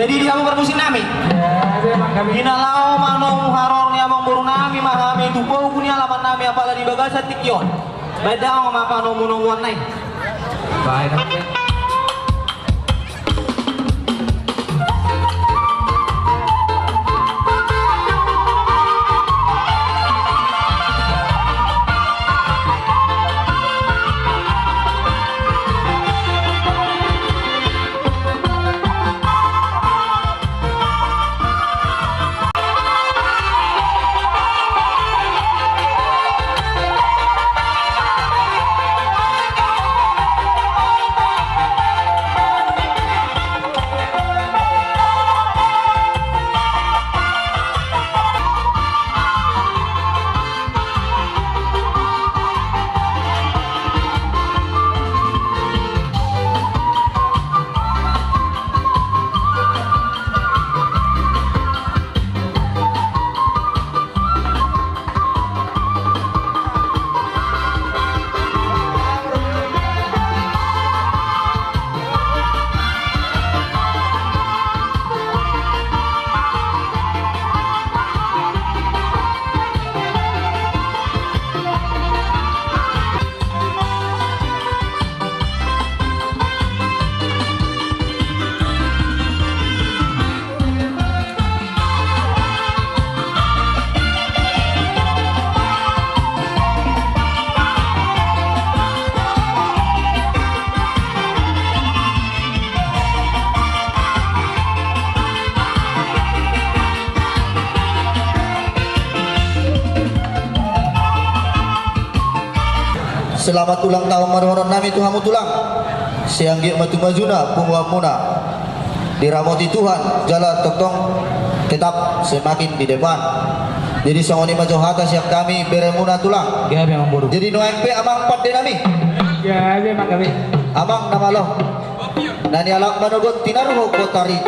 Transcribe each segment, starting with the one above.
Jadi dia mau bermusim nami. Ginalao manong haror niya mong burung nami mahami tupo kunya laman nami apala di bagasa tikyon. Beda ang mapano munong warnay. Bahay naman. Selamat ulang tahun marhoron nami Tuhan tulang siang giat matu majuna pungwa muna diramoti Tuhan jala totong tetap semakin di depan. Jadi sangoni majo hata siap kami beremuna tulang. Gabi ang buruk. Jadi no MP amang pat de nami. Gabi mak kami. Amang namalo. Nani alak manogot tinaruho kotari.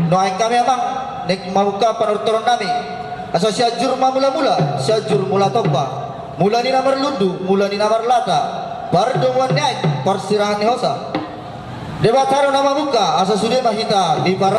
No ay kami amang nek mabuka panuturon nami. Asa siajur mula-mula, siajur mula topa. Mula ni namar lundu, mula ni namar lata. Pardongan night, persirahan ni hosa. Debataro nama buka, asa sudah mahita di para.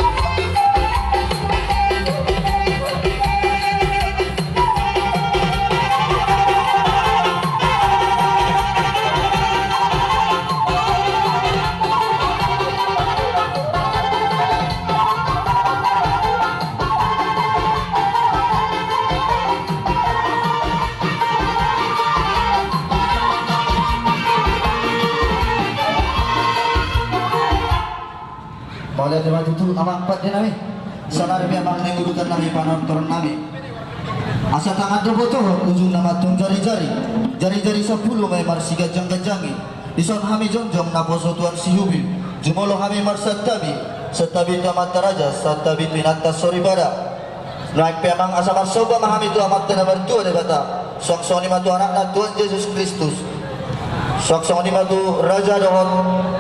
Oleh debat itu amang empat dia nami. Salar biar amang nengurutan nami panonton nami. Asa tangan dobo tuh ujung nama tung jari-jari. Jari-jari 10 may marsiga jangga-jangi. Ison hami jongjong naposo tuan sihubi. Jumolo hami marsatabi. Satabi tamat taraja, satabi pinata soribada. Naik piamang asa marsoba mahami tu amat tena bertua debata. Sok-sok ni matu anak na Tuhan Yesus Kristus. Sok-sok ni matu raja dohon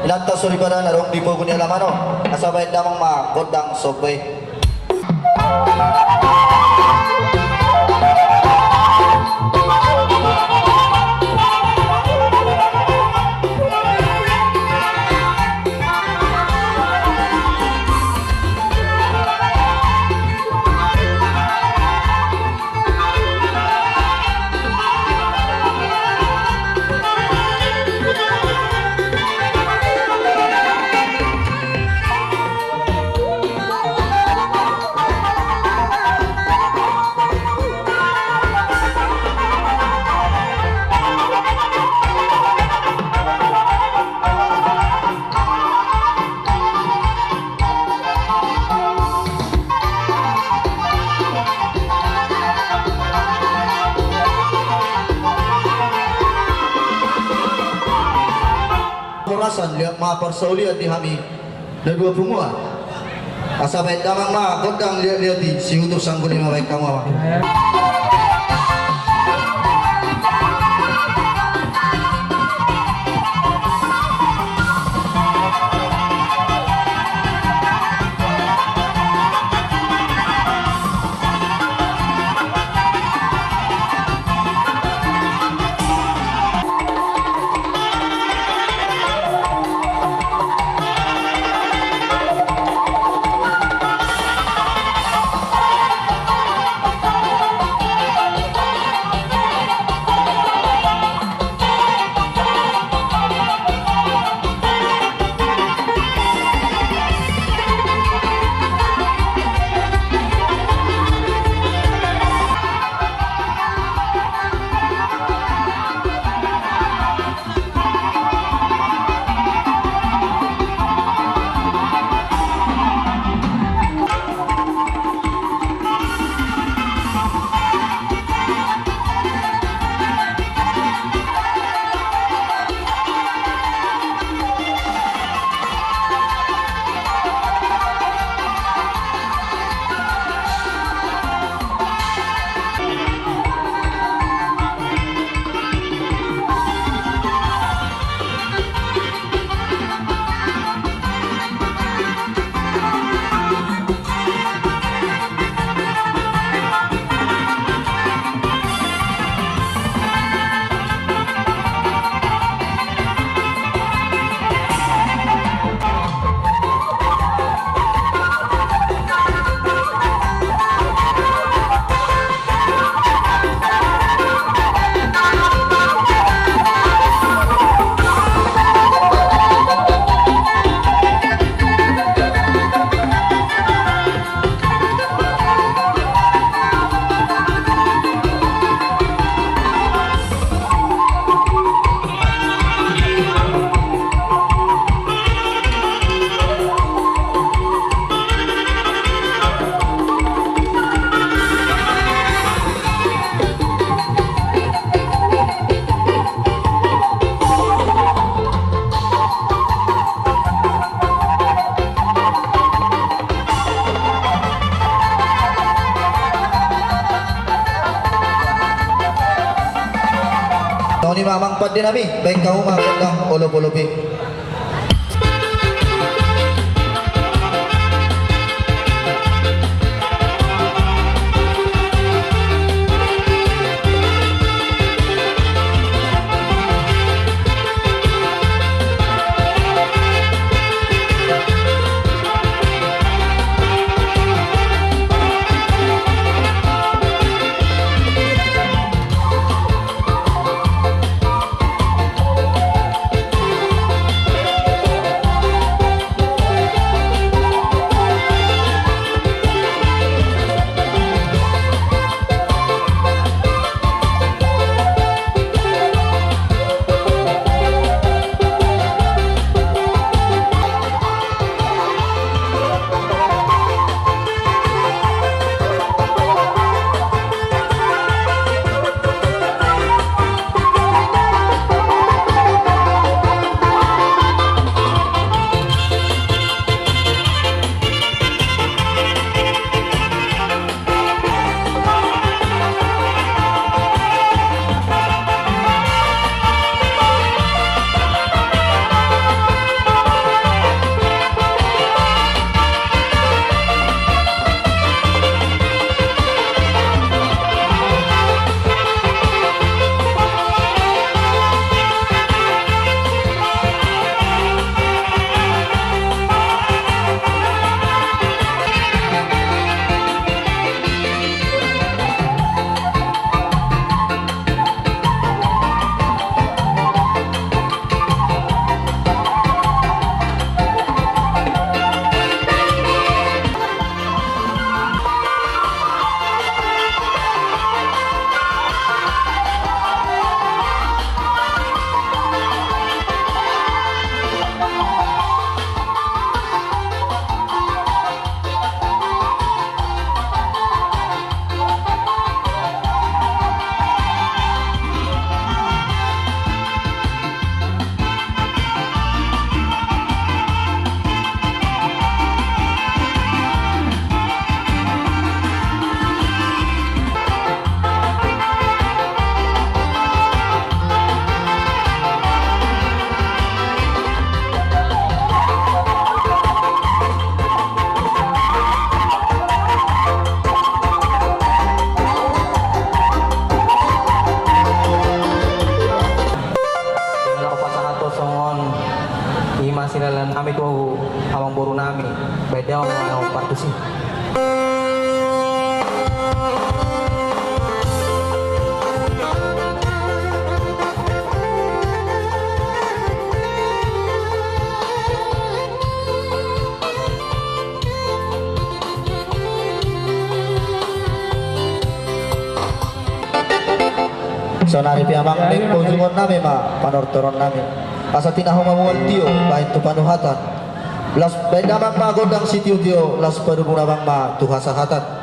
ilanta soribada narong di pogunya lamano. Asa baik damang ma kodang sokbe. Rasan lihat ma persaulian di hami dan dua pungua asa baik damang ma kodang lihat di si utur sangguni ma baik kamu awak. amang pad din namin. Baik kau magandang olob-olobi. Sinalan kami ko awang buru nami. Beda ang partusi. So nari piamang ning pojungon nami ma panortoron nami. Asa tinahong mamuan tiyo bahin tu panuhatan. Las bedamang magodang sitio tiyo las perubunabang ma tuhasahatan.